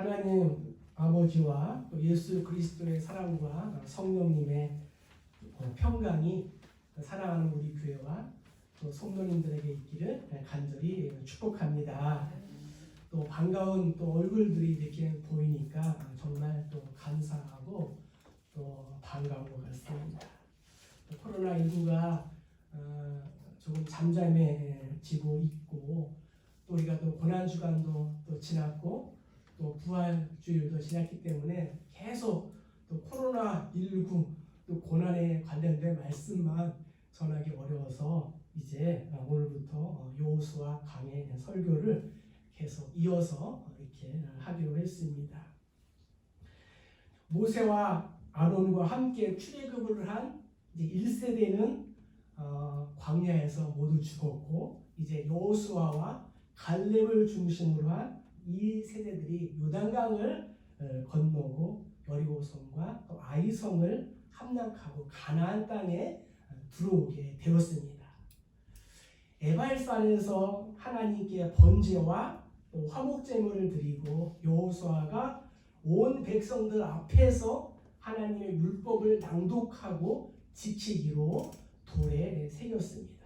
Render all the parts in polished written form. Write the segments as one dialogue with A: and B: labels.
A: 하나님 아버지와 또 예수 그리스도의 사랑과 성령님의 평강이 사랑하는 우리 교회와 또 성도님들에게 있기를 간절히 축복합니다. 또 반가운 또 얼굴들이 이렇게 보이니까 정말 또 감사하고 또 반가운 것 같습니다. 코로나19가 조금 잠잠해지고 있고 또 우리가 또 고난주간도 또 지났고 또 부활주일도 지났기 때문에 계속 또 코로나19 또 고난에 관련된 말씀만 전하기 어려워서 이제 오늘부터 여호수아 강의 설교를 계속 이어서 이렇게 하기로 했습니다. 모세와 아론과 함께 출애굽을 한 이제 1세대는 광야에서 모두 죽었고 이제 여호수아와 갈렙을 중심으로 한 이 세대들이 요단강을 건너고 여리고성과 또 아이성을 함락하고 가나안 땅에 들어오게 되었습니다. 에발산에서 하나님께 번제와 또 화목제물을 드리고 여호수아가 온 백성들 앞에서 하나님의 율법을 낭독하고 지키기로 돌에 새겼습니다.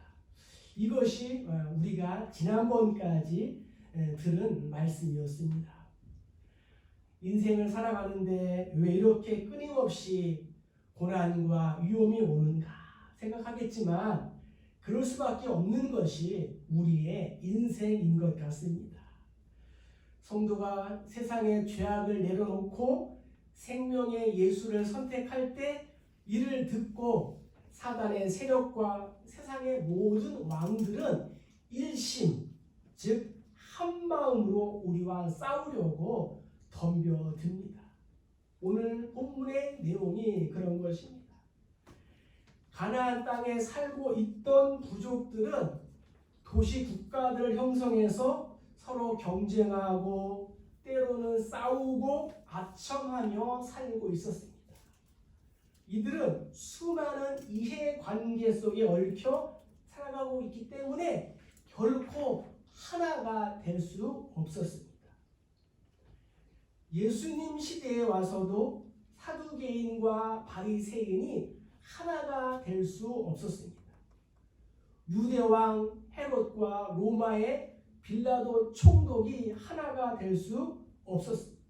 A: 이것이 우리가 지난번까지 들은 말씀이었습니다. 인생을 살아가는데 왜 이렇게 끊임없이 고난과 위험이 오는가 생각하겠지만 그럴 수밖에 없는 것이 우리의 인생인 것 같습니다. 성도가 세상의 죄악을 내려놓고 생명의 예수를 선택할 때 이를 듣고 사단의 세력과 세상의 모든 왕들은 일심, 즉 한마음으로 우리와 싸우려고 덤벼듭니다. 오늘 본문의 내용이 그런 것입니다. 가나안 땅에 살고 있던 부족들은 도시 국가들을 형성해서 서로 경쟁하고 때로는 싸우고 아첨하며 살고 있었습니다. 이들은 수많은 이해관계 속에 얽혀 살아가고 있기 때문에 결코 하나가 될 수 없었습니다. 예수님 시대에 와서도 사두개인과 바리새인이 하나가 될 수 없었습니다. 유대왕 헤롯과 로마의 빌라도 총독이 하나가 될 수 없었습니다.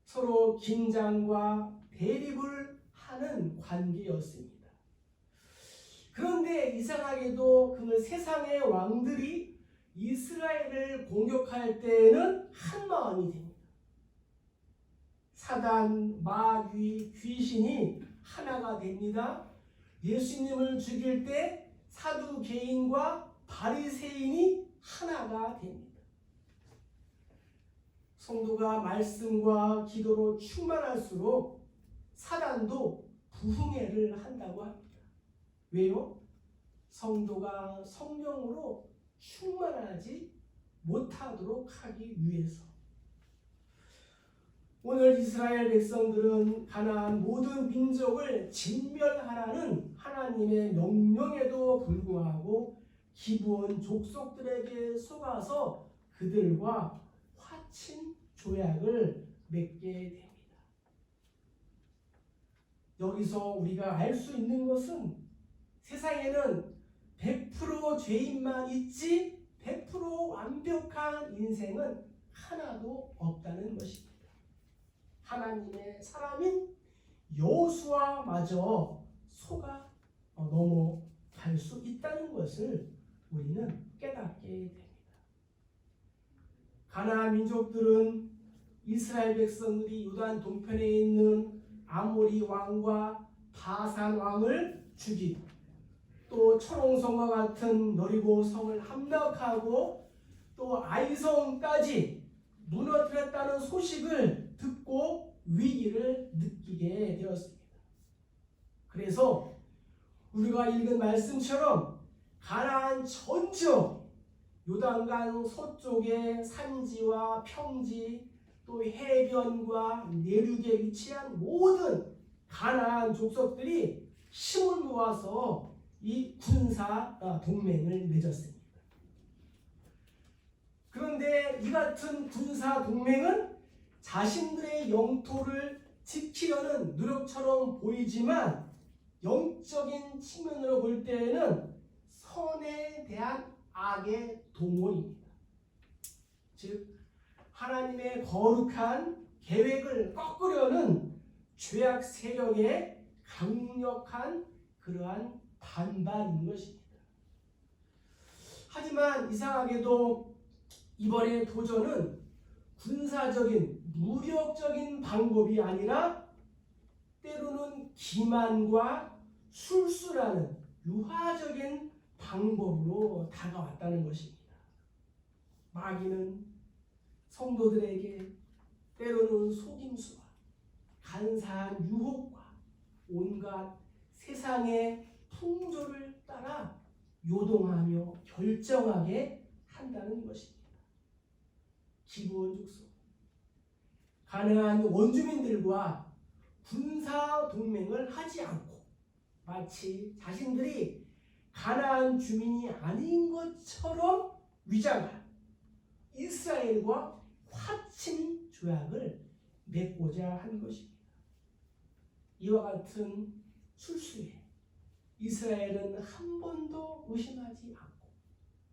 A: 서로 긴장과 대립을 하는 관계였습니다. 그런데 이상하게도 그 세상의 왕들이 이스라엘을 공격할 때에는 한 마음이 됩니다. 사단, 마귀, 귀신이 하나가 됩니다. 예수님을 죽일 때 사두개인과 바리새인이 하나가 됩니다. 성도가 말씀과 기도로 충만할수록 사단도 부흥회를 한다고 합니다. 왜요? 성도가 성령으로 충만하지 못하도록 하기 위해서. 오늘 이스라엘 백성들은 가나안 모든 민족을 진멸하라는 하나님의 명령에도 불구하고 기브온 족속들에게 속아서 그들과 화친 조약을 맺게 됩니다. 여기서 우리가 알 수 있는 것은 세상에는 100% 죄인만 있지 100% 완벽한 인생은 하나도 없다는 것입니다. 하나님의 사람인 여호수아마저 속아 넘어갈 수 있다는 것을 우리는 깨닫게 됩니다. 가나안 민족들은 이스라엘 백성들이 요단 동편에 있는 아모리 왕과 바산 왕을 죽이고 또 초롱성과 같은 여리고 성을 함락하고 또 아이성까지 무너뜨렸다는 소식을 듣고 위기를 느끼게 되었습니다. 그래서 우리가 읽은 말씀처럼 가나안 전 지역 요단강 서쪽의 산지와 평지 또 해변과 내륙에 위치한 모든 가나안 족속들이 힘을 모아서 이 군사 동맹을 맺었습니다. 그런데 이 같은 군사 동맹은 자신들의 영토를 지키려는 노력처럼 보이지만 영적인 측면으로 볼 때에는 선에 대한 악의 동원입니다. 즉 하나님의 거룩한 계획을 꺾으려는 죄악 세력의 강력한 그러한 반발인 것입니다. 하지만 이상하게도 이번의 도전은 군사적인 무력적인 방법이 아니라 때로는 기만과 술수라는 유화적인 방법으로 다가왔다는 것입니다. 마귀는 성도들에게 때로는 속임수와 간사한 유혹과 온갖 세상의 풍조를 따라 요동하며 결정하게 한다는 것입니다. 기브온 족속, 가나안 원주민들과 군사 동맹을 하지 않고 마치 자신들이 가나안 주민이 아닌 것처럼 위장한 이스라엘과 화친 조약을 맺고자 한 것입니다. 이와 같은 술수에 이스라엘은 한 번도 의심하지 않고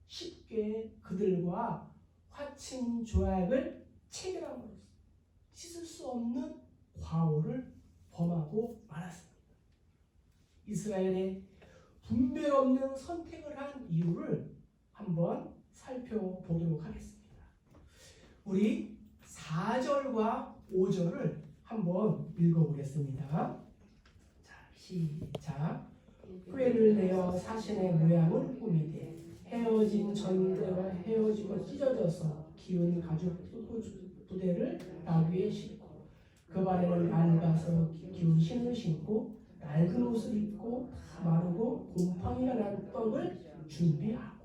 A: 쉽게 그들과 화친 조약을 체결함으로써 씻을 수 없는 과오를 범하고 말았습니다. 이스라엘의 분별 없는 선택을 한 이유를 한번 살펴보도록 하겠습니다. 우리 4절과 5절을 한번 읽어보겠습니다. 자, 시작. 후회를 내어 사신의 모양을 꾸미되 헤어진 전대와 헤어지고 찢어져서 기운 가죽 부대를 나귀에 싣고 그 발에는 낡아서 기운 신을 신고 낡은 옷을 입고 마르고 곰팡이가 난 떡을 준비하고.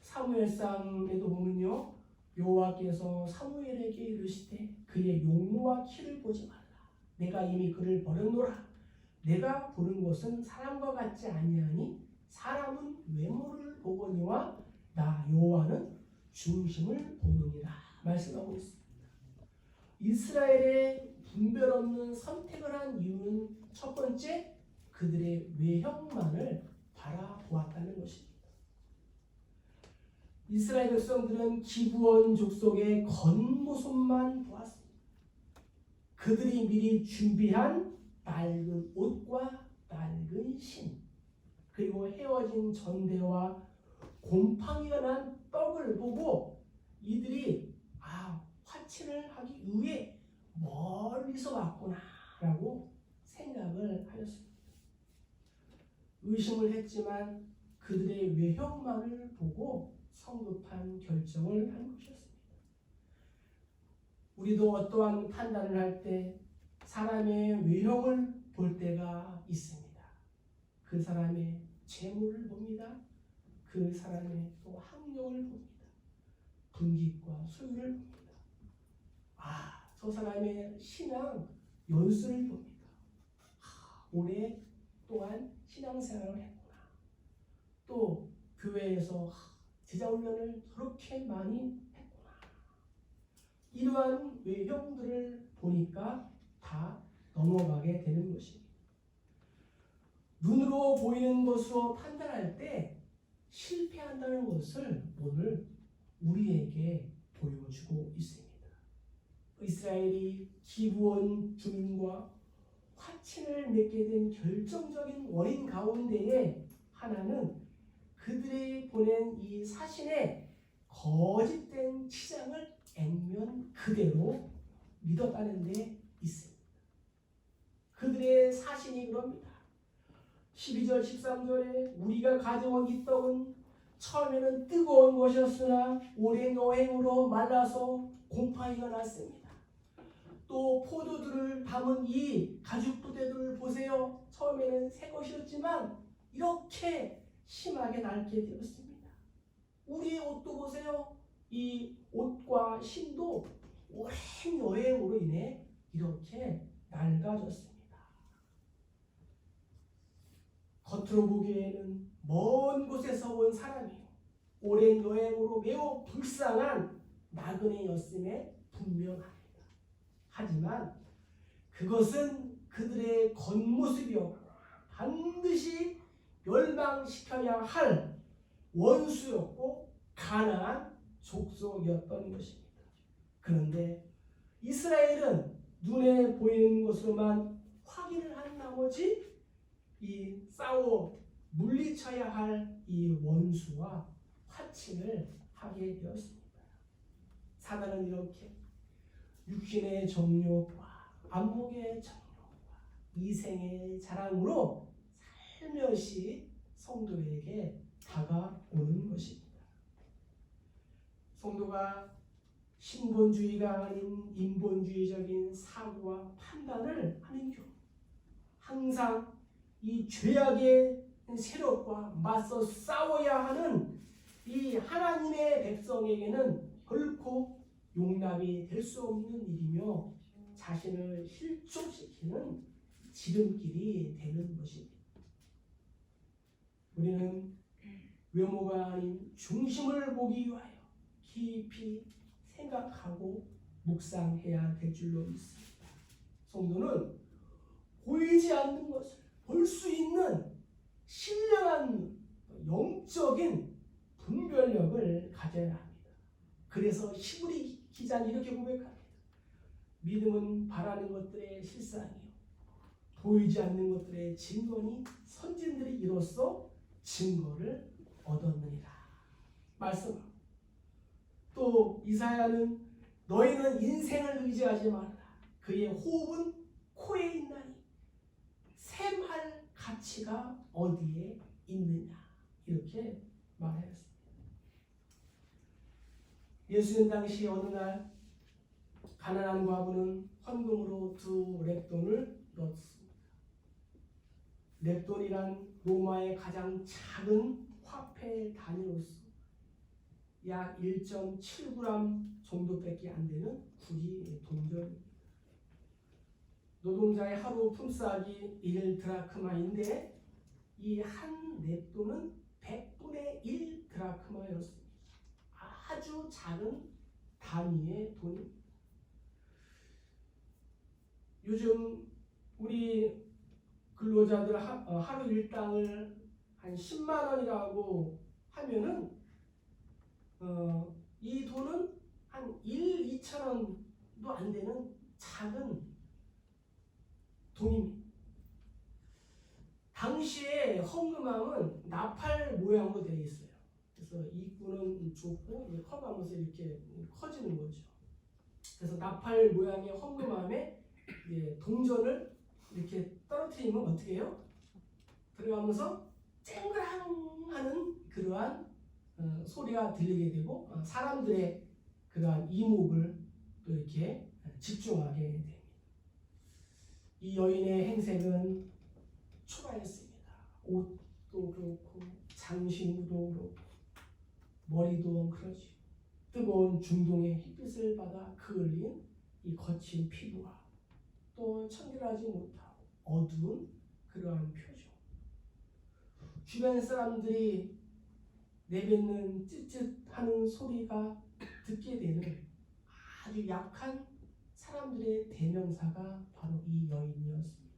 A: 사무엘상에도 보면요, 여호와께서 사무엘에게 이르시되 그의 용모와 키를 보지 말라. 내가 이미 그를 버렸노라. 내가 보는 것은 사람과 같지 아니하니 사람은 외모를 보거니와 나 여호와는 중심을 보느니라 말씀하고 있습니다. 이스라엘의 분별 없는 선택을 한 이유는 첫 번째, 그들의 외형만을 바라보았다는 것입니다. 이스라엘 백성들은 기브온 족속의 겉모습만 보았습니다. 그들이 미리 준비한 낡은 옷과 낡은 신, 그리고 헤어진 전대와 곰팡이가 난 떡을 보고 이들이 화친을 하기 위해 멀리서 왔구나 라고 생각을 하였습니다. 의심을 했지만 그들의 외형만을 보고 성급한 결정을 한 것이었습니다. 우리도 어떠한 판단을 할 때 사람의 외형을 볼 때가 있습니다. 그 사람의 재물을 봅니다. 그 사람의 또 학력을 봅니다. 분깃과 소유를 봅니다. 저 사람의 신앙 연수를 봅니다. 오랫동안 신앙생활을 했구나. 또 교회에서 제자훈련을 저렇게 많이 했구나. 이러한 외형들을 보니까 다 넘어가게 되는 것입니다. 눈으로 보이는 것으로 판단할 때 실패한다는 것을 오늘 우리에게 보여주고 있습니다. 이스라엘이 기브온 주민과 화친을 맺게 된 결정적인 원인 가운데에 하나는 그들이 보낸 이 사신의 거짓된 치장을 액면 그대로 믿었다는 데 있습니다. 그들의 사신이 그럽니다. 12절 13절에 우리가 가져온 이 떡은 처음에는 뜨거운 것이었으나 오랜 여행으로 말라서 곰팡이가 났습니다. 또 포도들을 담은 이 가죽 부대들을 보세요. 처음에는 새 것이었지만 이렇게 심하게 낡게 되었습니다. 우리의 옷도 보세요. 이 옷과 신도 오랜 여행으로 인해 이렇게 낡아졌습니다. 겉으로 보기에는 먼 곳에서 온 사람이요, 오랜 여행으로 매우 불쌍한 나그네였음에 분명합니다. 하지만 그것은 그들의 겉모습이었고 반드시 멸망시켜야 할 원수였고 가나안 족속이었던 것입니다. 그런데 이스라엘은 눈에 보이는 것으로만 확인을 한 나머지 이 싸워 물리쳐야 할 이 원수와 화친을 하게 되었습니다. 사단은 이렇게 육신의 정욕과 안목의 정욕과 이생의 자랑으로 살며시 성도에게 다가오는 것입니다. 성도가 신본주의가 아닌 인본주의적인 사고와 판단을 하는 경우 항상 이 죄악의 세력과 맞서 싸워야 하는 이 하나님의 백성에게는 결코 용납이 될 수 없는 일이며 자신을 실족시키는 지름길이 되는 것입니다. 우리는 외모가 아닌 중심을 보기 위하여 깊이 생각하고 묵상해야 될 줄로 믿습니다. 성도는 보이지 않는 것을 볼 수 있는 신령한 영적인 분별력을 가져야 합니다. 그래서 히브리 기자는 이렇게 고백합니다. 믿음은 바라는 것들의 실상이요 보이지 않는 것들의 증거니 선진들이 이로써 증거를 얻었느니라 말씀하고, 또 이사야는 너희는 인생을 의지하지 말라. 그의 호흡은 코에 있나니 샘할 가치가 어디에 있느냐 이렇게 말하였습니다. 예수님 당시 어느 날 가난한 과부는 헌금으로 2렙돈을 넣었습니다. 렙돈이란 로마의 가장 작은 화폐 단위로서 약 1.7g 정도밖에 안 되는 구리 동전입니다. 노동자의 하루 품삯이 1드라크마인데 이 한 렙돈은 100분의 1 드라크마였습니다. 아주 작은 단위의 돈입니다. 요즘 우리 근로자들 하루 일당을 한 10만 원이라고 하면은 이 돈은 한 2천 원도 안 되는 작은 돈입니다. 당시에 헌금함은 나팔 모양으로 되어 있어요. 그래서 입구는 좁고 커가면서 이렇게 커지는 거죠. 그래서 나팔 모양의 헌금함에 동전을 이렇게 떨어뜨리면 어떻게 해요? 들어가면서 쨍그랑하는 그러한 소리가 들리게 되고 사람들의 그러한 이목을 또 이렇게 집중하게 됩니다. 이 여인의 행색은 초라했습니다. 옷도 그렇고 장신구도 그렇고 머리도 그러지. 뜨거운 중동의 햇빛을 받아 그을린 이 거친 피부와 또 청결하지 못하고 어두운 그러한 표정. 주변 사람들이 내뱉는 찌릿하는 소리가 듣게 되는 아주 약한 사람들의 대명사가 바로 이 여인이었습니다.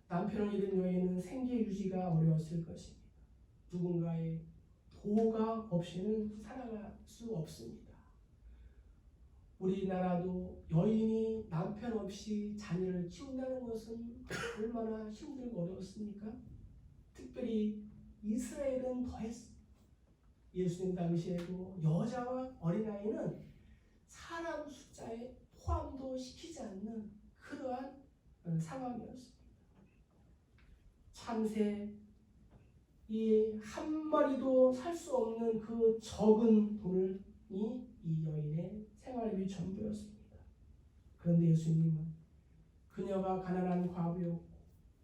A: 남편을 잃은 여인은 생계 유지가 어려웠을 것입니다. 누군가의 보호가 없이는 살아갈 수 없습니다. 우리나라도 여인이 남편 없이 자녀를 키운다는 것은 얼마나 힘들고 어려웠습니까? 특별히 이스라엘은 더했습니다. 예수님 당시에도 여자와 어린아이는 사람 숫자에 포함도 시키지 않는 그러한 상황이었습니다. 참새 이 한 마리도 살 수 없는 그 적은 돈이 이 여인의 생활비 전부였습니다. 그런데 예수님은 그녀가 가난한 과부였고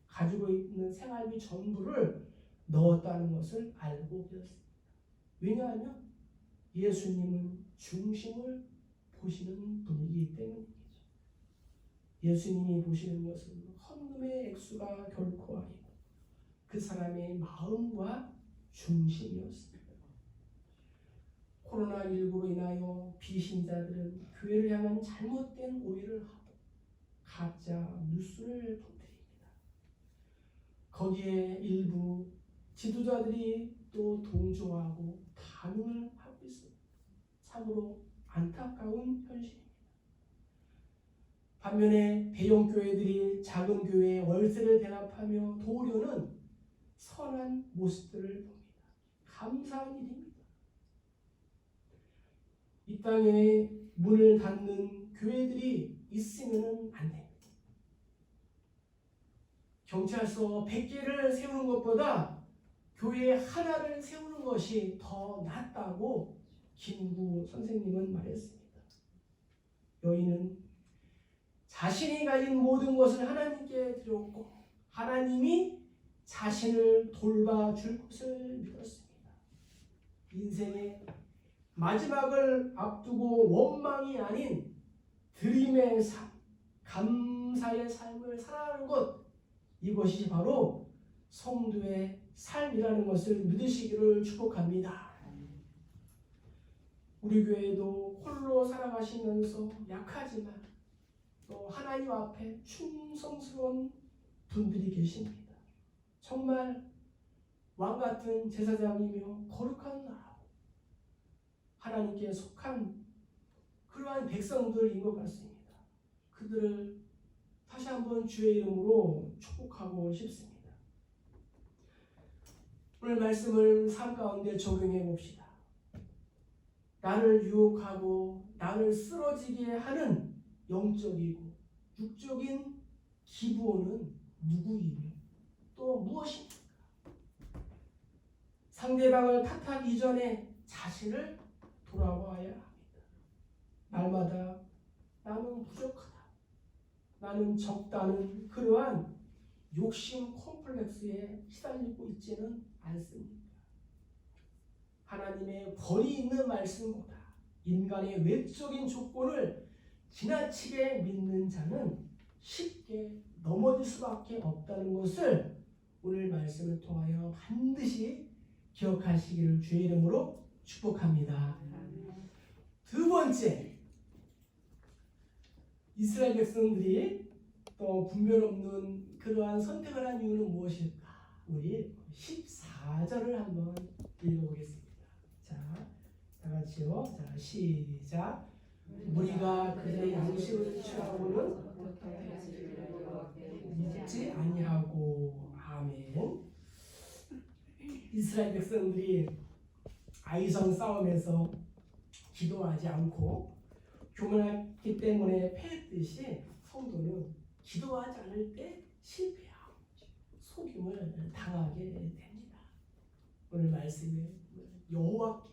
A: 가지고 있는 생활비 전부를 넣었다는 것을 알고 계셨습니다. 왜냐하면 예수님은 중심을 보시는 분이기 때문이죠. 예수님이 보시는 것은 헌금의 액수가 결코 아니고 그 사람의 마음과 중심이었습니다. 코로나19로 인하여 비신자들은 교회를 향한 잘못된 오해를 하고 가짜 뉴스를 퍼뜨립니다. 거기에 일부 지도자들이 또 동조하고 반응을 하고 있습니다. 참으로 안타까운 현실입니다. 반면에 대형 교회들이 작은 교회의 월세를 대납하며 도우려는 선한 모습들을 봅니다. 감사한 일입니다. 이 땅에 문을 닫는 교회들이 있으면 안 됩니다. 경찰서 100개를 세우는 것보다 교회 하나를 세우는 것이 더 낫다고 김구 선생님은 말했습니다. 여인은 자신이 가진 모든 것을 하나님께 드렸고 하나님이 자신을 돌봐줄 것을 믿었습니다. 인생의 마지막을 앞두고 원망이 아닌 드림의 삶, 감사의 삶을 살아가는 것, 이것이 바로 성도의 삶이라는 것을 믿으시기를 축복합니다. 우리 교회도 홀로 살아가시면서 약하지만 또 하나님 앞에 충성스러운 분들이 계십니다. 정말 왕같은 제사장이며 거룩한 나라, 하나님께 속한 그러한 백성들인 것 같습니다. 그들을 다시 한번 주의 이름으로 축복하고 싶습니다. 오늘 말씀을 삶 가운데 적용해 봅시다. 나를 유혹하고 나를 쓰러지게 하는 영적이고 육적인 기부원은 누구이며 또 무엇입니까? 상대방을 탓하기 전에 자신을 돌아봐야 합니다. 날마다 나는 부족하다, 나는 적다는 그러한 욕심 콤플렉스에 시달리고 있지는 않습니까? 하나님의 벌이 있는 말씀보다 인간의 외적인 조건을 지나치게 믿는 자는 쉽게 넘어질 수밖에 없다는 것을 오늘 말씀을 통하여 반드시 기억하시기를 주의 이름으로 축복합니다. 두 번째, 이스라엘 백성들이 또 분별 없는 그러한 선택을 한 이유는 무엇일까? 우리 14절을 한번 읽어보겠습니다. 자, 다 같이요. 자, 시작. 우리가 그들의 양식을 취하고는 믿지 아니하고. 아멘. 이스라엘 백성들이 아이성 싸움에서 기도하지 않고 교만했기 때문에 패했듯이 성도는 기도하지 않을 때 실패하고 속임을 당하게 됩니다. 오늘 말씀에 여호와께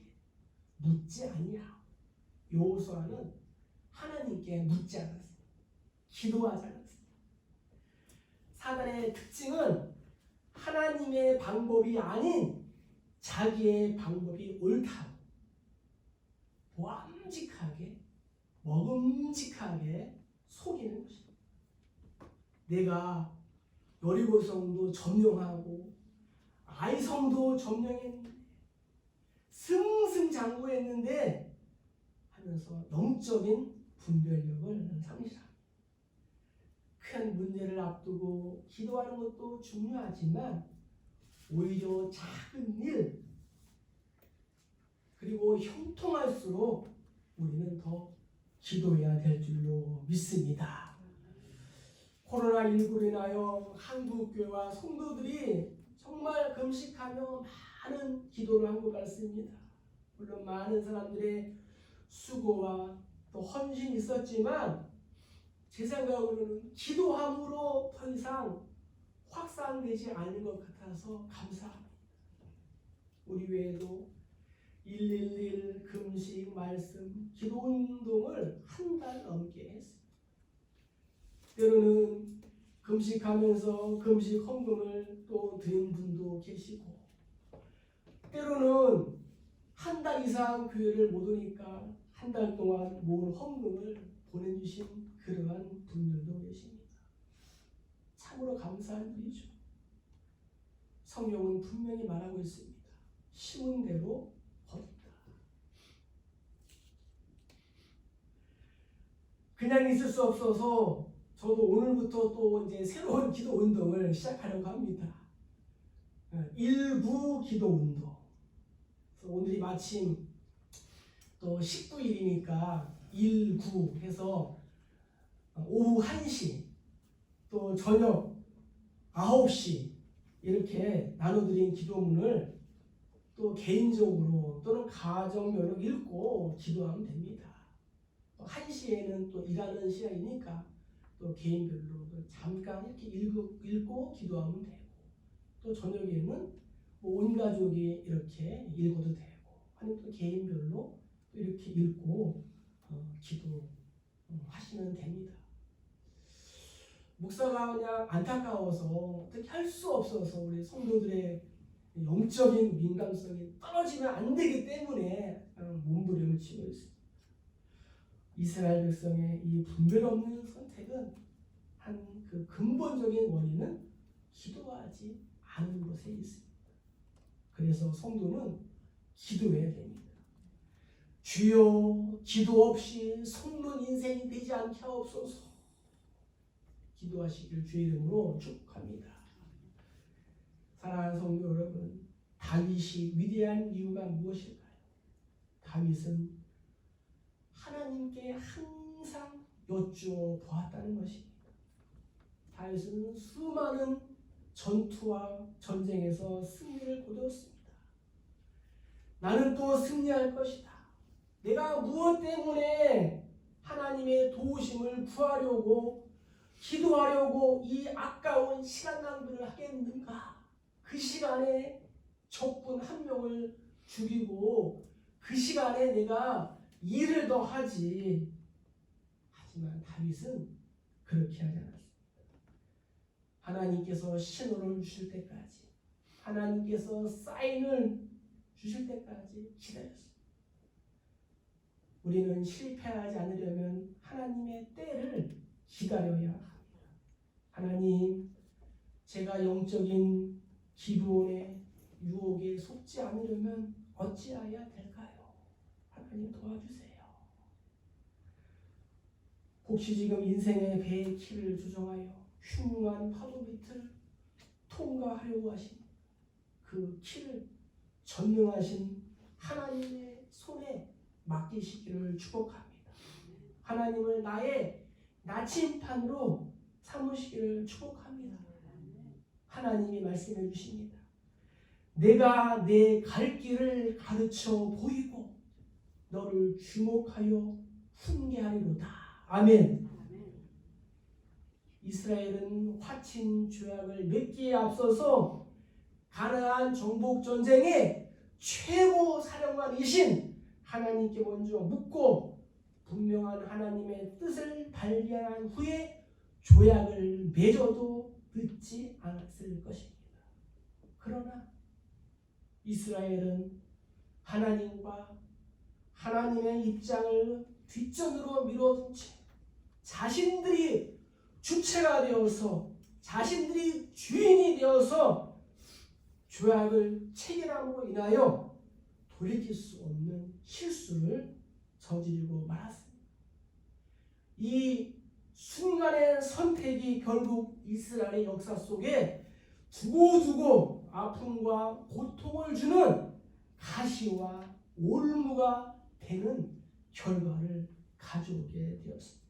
A: 묻지 아니하고, 여호수아는 하나님께 묻지 않았습니다. 기도하지 않았습니다. 사단의 특징은 하나님의 방법이 아닌 자기의 방법이 옳다고 보암직하게 먹음직하게 속이는 것입니다. 내가 여리고성도 점령하고 아이성도 점령했는데 승승장구했는데 하면서 영적인 분별력을 상실합니다. 큰 문제를 앞두고 기도하는 것도 중요하지만 오히려 작은 일 그리고 형통할수록 우리는 더 기도해야 될 줄로 믿습니다. 코로나19로 인하여 한국교회와 성도들이 정말 금식하며 많은 기도를 한 것 같습니다. 물론 많은 사람들의 수고와 또 헌신이 있었지만 제 생각으로는 기도함으로 더 이상 확산되지 않은 것 같아서 감사합니다. 우리 외에도 111 금식 말씀 기도 운동을 한 달 넘게 했습니다. 때로는 금식하면서 금식 헌금을 또 드린 분도 계시고, 때로는 한 달 이상 교회를 못 오니까 한 달 동안 모은 헌금을 보내주신 그러한 분들도 계십니다. 참으로 감사한 일이죠. 성경은 분명히 말하고 있습니다. 심은 대로 거둔다. 그냥 있을 수 없어서 저도 오늘부터 또 이제 새로운 기도 운동을 시작하려고 합니다. 1구 기도 운동. 그래서 오늘이 마침 또 19일이니까 1구 해서 오후 1시 또 저녁 9시 이렇게 나눠드린 기도문을 또 개인적으로 또는 가정별로 읽고 기도하면 됩니다. 1시에는 또 일하는 시간이니까 또 개인별로 잠깐 이렇게 읽고 기도하면 되고, 또 저녁에는 온 가족이 이렇게 읽어도 되고, 아니면 또 개인별로 또 이렇게 읽고 기도하시면 됩니다. 목사가 그냥 안타까워서 어떻게 할 수 없어서 우리 성도들의 영적인 민감성이 떨어지면 안 되기 때문에 몸부림을 치고 있습니다. 이스라엘 백성의 이 분별 없는 선택은 한 그 근본적인 원인은 기도하지 않은 것에 있습니다. 그래서 성도는 기도해야 됩니다. 주여, 기도 없이 속는 인생이 되지 않게 하옵소서. 기도하시길 주의 이름으로 축복합니다. 사랑하는 성도 여러분, 다윗이 위대한 이유가 무엇일까요? 다윗은 하나님께 항상 여쭈어보았다는 것입니다. 다윗은 수많은 전투와 전쟁에서 승리를 거두었습니다. 나는 또 승리할 것이다. 내가 무엇 때문에 하나님의 도우심을 구하려고 기도하려고 이 아까운 시간 낭비를 하겠는가? 그 시간에 적군 한 명을 죽이고 그 시간에 내가 일을 더 하지. 하지만 다윗은 그렇게 하지 않았습니다. 하나님께서 신호를 주실 때까지, 하나님께서 사인을 주실 때까지 기다렸습니다. 우리는 실패하지 않으려면 하나님의 때를 기다려야 합니다. 하나님, 제가 영적인 기도원의 유혹에 속지 않으려면 어찌해야 될까요? 하나님 도와주세요. 혹시 지금 인생의 배의 키를 조정하여 흉흉한 파도 밑을 통과하려고 하신 그 키를 전능하신 하나님의 손에 맡기시기를 축복합니다. 하나님을 나의 나침판으로 삼으시기를 축복합니다. 하나님이 말씀해 주십니다. 내가 내 갈 길을 가르쳐 보이고 너를 주목하여 훈계하리로다. 아멘. 이스라엘은 화친 조약을 맺기에 앞서서 가나안 정복 전쟁의 최고 사령관이신 하나님께 먼저 묻고 분명한 하나님의 뜻을 발견한 후에 조약을 맺어도 늦지 않았을 것입니다. 그러나 이스라엘은 하나님과 하나님의 입장을 뒷전으로 밀어둔 채 자신들이 주체가 되어서 자신들이 주인이 되어서 조약을 체결함으로 인하여 돌이킬 수 없는 실수를 저지르고 말았습니다. 이 순간의 선택이 결국 이스라엘의 역사 속에 두고두고 아픔과 고통을 주는 가시와 올무가 되는 결과를 가져오게 되었습니다.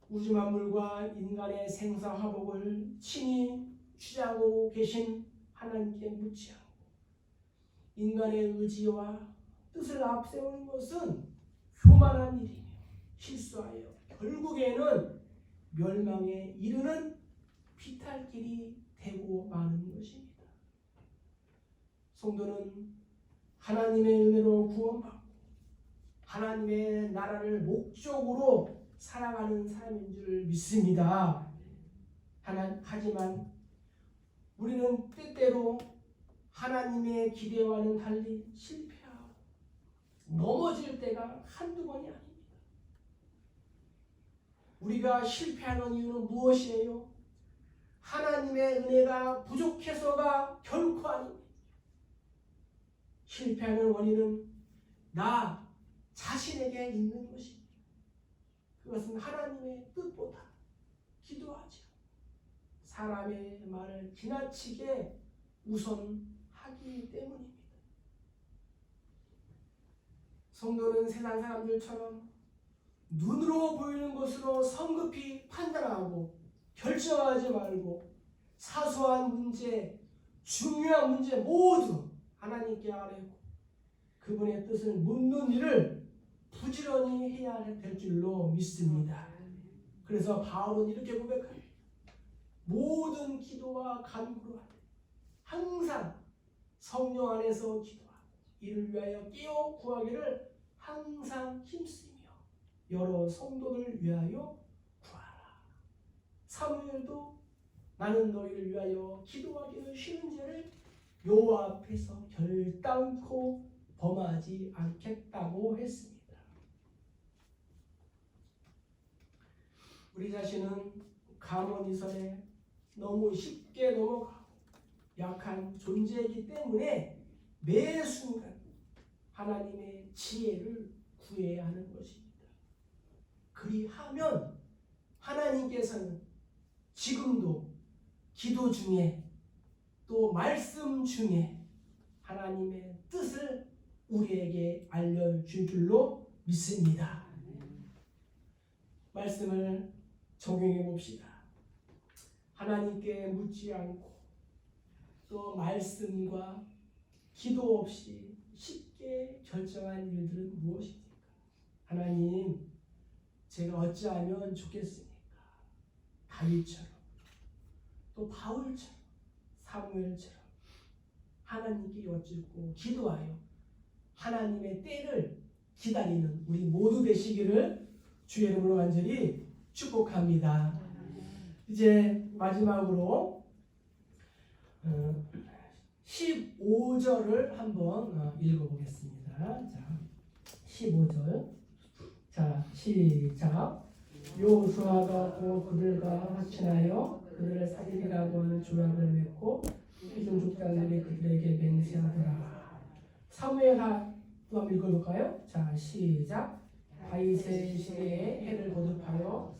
A: 우주 만물과 인간의 생사화복을 친히 주장하고 계신 하나님께 묻지 않고 인간의 의지와 뜻을 앞세우는 것은 교만한 일이며 실수하여 결국에는 멸망에 이르는 비탈길이 되고 마는 것입니다. 성도는 하나님의 은혜로 구원받고 하나님의 나라를 목적으로 살아가는 사람인 줄 믿습니다. 하지만 우리는 때때로 하나님의 기대와는 달리 실패하고 넘어질 때가 한두 번이 아닙니다. 우리가 실패하는 이유는 무엇이에요? 하나님의 은혜가 부족해서가 결코 아닙니다. 실패하는 원인은 나 자신에게 있는 것입니다. 그것은 하나님의 뜻보다 기도하죠. 사람의 말을 지나치게 우선하기 때문입니다. 성도는 세상 사람들처럼 눈으로 보이는 것으로 성급히 판단하고 결정하지 말고 사소한 문제, 중요한 문제 모두 하나님께 아뢰고 그분의 뜻을 묻는 일을 부지런히 해야 될 줄로 믿습니다. 그래서 바울은 이렇게 고백합니다. 모든 기도와 간구로 하되 항상 성령 안에서 기도하고 이를 위하여 깨어 구하기를 항상 힘쓰며 여러 성도를 위하여 구하라. 사무엘도 나는 너희를 위하여 기도하기는 쉬운 죄를 여호와 앞에서 결단코 범하지 않겠다고 했습니다. 우리 자신은 감언이설에 너무 쉽게 넘어가고 약한 존재이기 때문에 매 순간 하나님의 지혜를 구해야 하는 것입니다. 그리하면 하나님께서는 지금도 기도 중에 또 말씀 중에 하나님의 뜻을 우리에게 알려줄 줄로 믿습니다. 말씀을 적용해 봅시다. 하나님께 묻지 않고 또 말씀과 기도 없이 쉽게 결정한 일들은 무엇입니까? 하나님, 제가 어찌하면 좋겠습니까? 다윗처럼 또 바울처럼 사무엘처럼 하나님께 여쭙고 기도하여 하나님의 때를 기다리는 우리 모두 되시기를 주의 이름으로 간절히 축복합니다. 이제 마지막으로 15절을 한번 읽어보겠습니다. 자, 15절. 자, 시작. 여호수아가 또 그들과 합친하여 그들을 살리라고 하는 조약을 맺고 이중 족장들이 그들에게 맹세하더라. 사무엘하 또 한번 읽어볼까요? 자, 시작. 다윗의 시대에 해를 거듭하여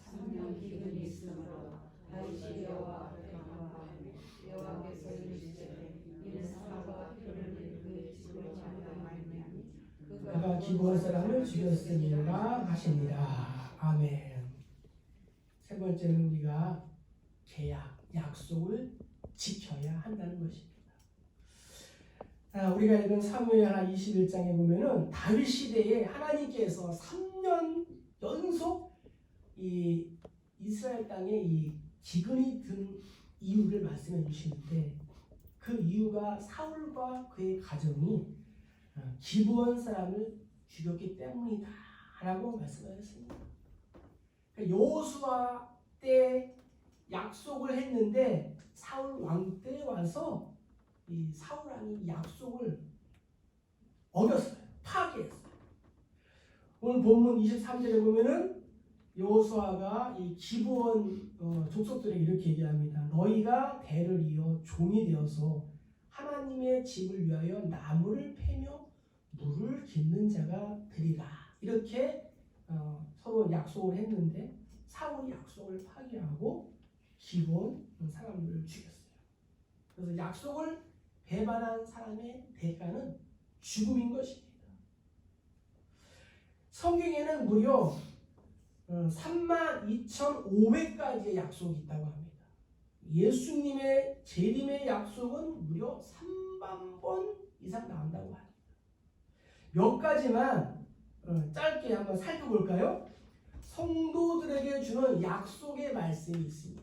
B: 기근이 있으므로 다윗이 여호와 앞에 간구하며 여호와께서 이르시되 이는 사마가 표를 그 집을 장담하였나니
A: 그가 기브온 사람을 죽였으니라 하시니라. 아멘. 세 번째는 우리가 계약, 약속을 지켜야 한다는 것입니다. 우리가 읽은 사무엘하 21장에 보면은 다윗 시대에 하나님께서 3년 연속 이 이스라엘 땅에 이 기근이 든 이유를 말씀해 주시는데 그 이유가 사울과 그의 가정이 기브온 사람을 죽였기 때문이다 라고 말씀하셨습니다. 그러니까 여호수아 때 약속을 했는데 사울 왕 때 와서 이 사울 왕이 약속을 어겼어요. 파괴했어요. 오늘 본문 23절에 보면은 여호수아가 이 기브온 족속들에게 이렇게 얘기합니다. 너희가 대를 이어 종이 되어서 하나님의 집을 위하여 나무를 패며 물을 깃는 자가 되리라. 이렇게 서로 약속을 했는데 사울이 약속을 파괴하고 기브온 사람들을 죽였어요. 그래서 약속을 배반한 사람의 대가는 죽음인 것입니다. 성경에는 무려 32,500가지의 약속이 있다고 합니다. 예수님의 재림의 약속은 무려 3만 번 이상 나온다고 합니다. 몇 가지만 짧게 한번 살펴볼까요? 성도들에게 주는 약속의 말씀이 있습니다.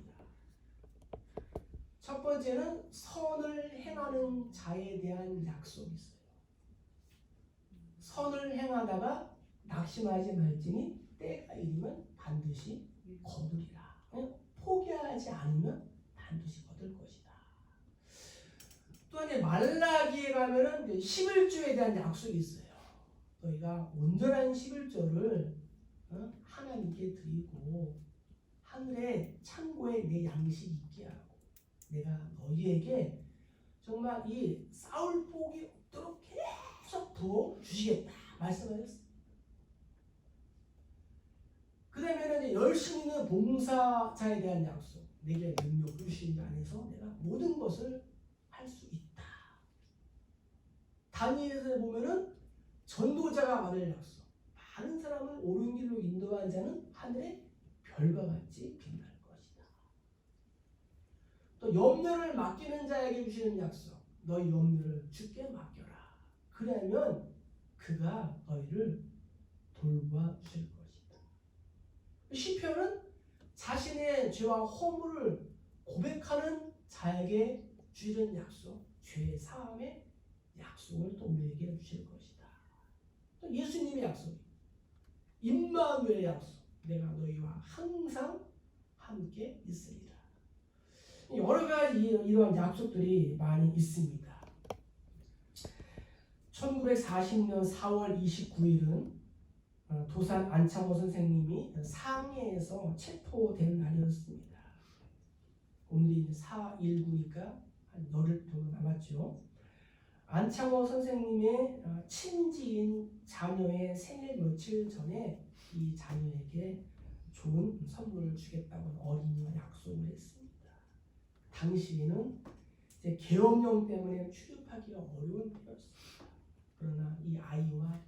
A: 첫 번째는 선을 행하는 자에 대한 약속이 있어요. 선을 행하다가 낙심하지 말지니 때가 이르면 반드시 거두리라. 포기하지 않으면 반드시 거둘 것이다. 또 이제 말라기에 가면은 11조에 대한 약속이 있어요. 너희가 온전한 11조를 하나님께 드리고 하늘의 창고에 내 양식 있게 하고 내가 너희에게 정말 이 싸울 복이 없도록 계속 부어 주시겠다 말씀하셨습니다. 그 다음에는 열심히 있는 봉사자에 대한 약속, 내게 능력 주신 안에서 내가 모든 것을 할 수 있다. 다니엘서에 보면은 전도자가 받을 약속, 많은 사람을 옳은 길로 인도한 자는 하늘의 별과 같이 빛날 것이다. 또 염려를 맡기는 자에게 주시는 약속, 너희 염려를 주께 맡겨라. 그러면 그가 너희를 돌봐 주실 것이다. 시편은 자신의 죄와 허물을 고백하는 자에게 주시는 약속, 죄 사함의 약속을 또 우리에게 주실 것이다. 또 예수님의 약속, 임마누엘의 약속, 내가 너희와 항상 함께 있으리라. 여러 가지 이러한 약속들이 많이 있습니다. 1940년 4월 29일은 도산 안창호 선생님이 상해에서 체포된 날이었습니다. 오늘이 4.19니까 한 열흘 정도 남았죠. 안창호 선생님의 친지인 자녀의 생일 며칠 전에 이 자녀에게 좋은 선물을 주겠다고 어린이와 약속을 했습니다. 당시에는 이제 계엄령 때문에 출입하기가 어려운 때였습니다. 그러나 이 아이와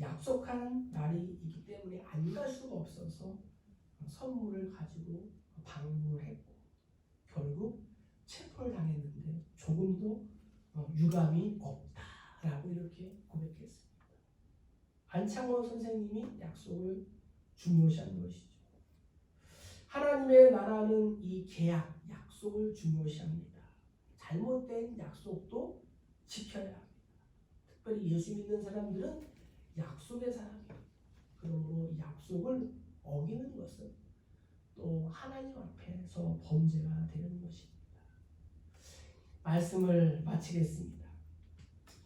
A: 약속한 날이 있기 때문에 안 갈 수가 없어서 선물을 가지고 방문을 했고 결국 체포를 당했는데 조금도 유감이 없다라고 이렇게 고백했습니다. 안창호 선생님이 약속을 중요시한 것이죠. 하나님의 나라는 이 계약, 약속을 중요시합니다. 잘못된 약속도 지켜야 합니다. 특별히 예수 믿는 사람들은 약속의 사람이에요. 그러므로 이 약속을 어기는 것은 또 하나님 앞에서 범죄가 되는 것입니다. 말씀을 마치겠습니다.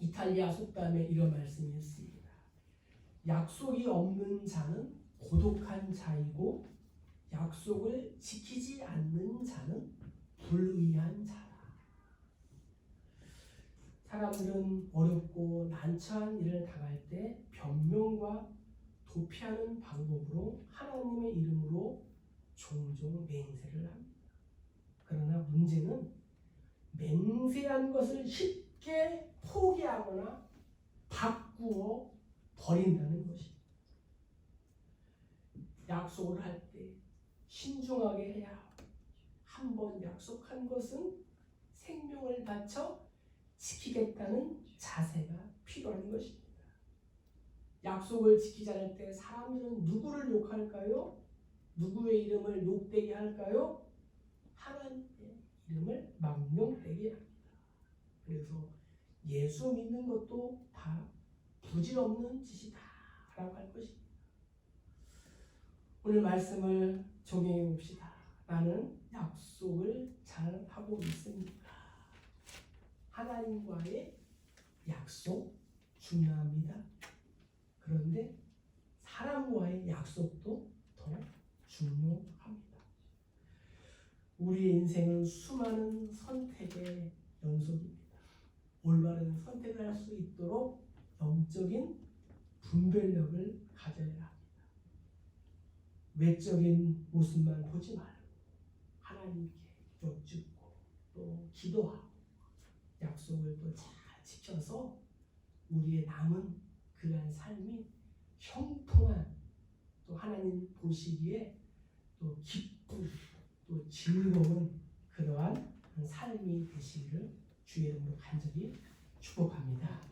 A: 이탈리아 속담에 이런 말씀이 있습니다. 약속이 없는 자는 고독한 자이고 약속을 지키지 않는 자는 불의한 자다. 사람들은 어렵고 난처한 일을 당할 때 변명과 도피하는 방법으로 하나님의 이름으로 종종 맹세를 합니다. 그러나 문제는 맹세한 것을 쉽게 포기하거나 바꾸어 버린다는 것입니다. 약속을 할 때 신중하게 해야 하고 한 번 약속한 것은 생명을 바쳐 지키겠다는 자세가 필요한 것입니다. 약속을 지키지 않을 때 사람들은 누구를 욕할까요? 누구의 이름을 욕되게 할까요? 하나님의 이름을 망령되게 합니다. 그래서 예수 믿는 것도 다 부질없는 짓이다 라고 할 것입니다. 오늘 말씀을 정리해 봅시다. 나는 약속을 잘 하고 있습니까? 하나님과의 약속 중요합니다. 그런데 사람과의 약속도 더 중요합니다. 우리의 인생은 수많은 선택의 연속입니다. 올바른 선택을 할 수 있도록 영적인 분별력을 가져야 합니다. 외적인 모습만 보지 말고 하나님께 여쭙고 또 기도하고 약속을 또 잘 지켜서 우리의 남은 그러한 삶이 형통한 또 하나님 보시기에 또 기쁜 또 즐거운 그러한 삶이 되시기를 주의 이름으로 간절히 축복합니다.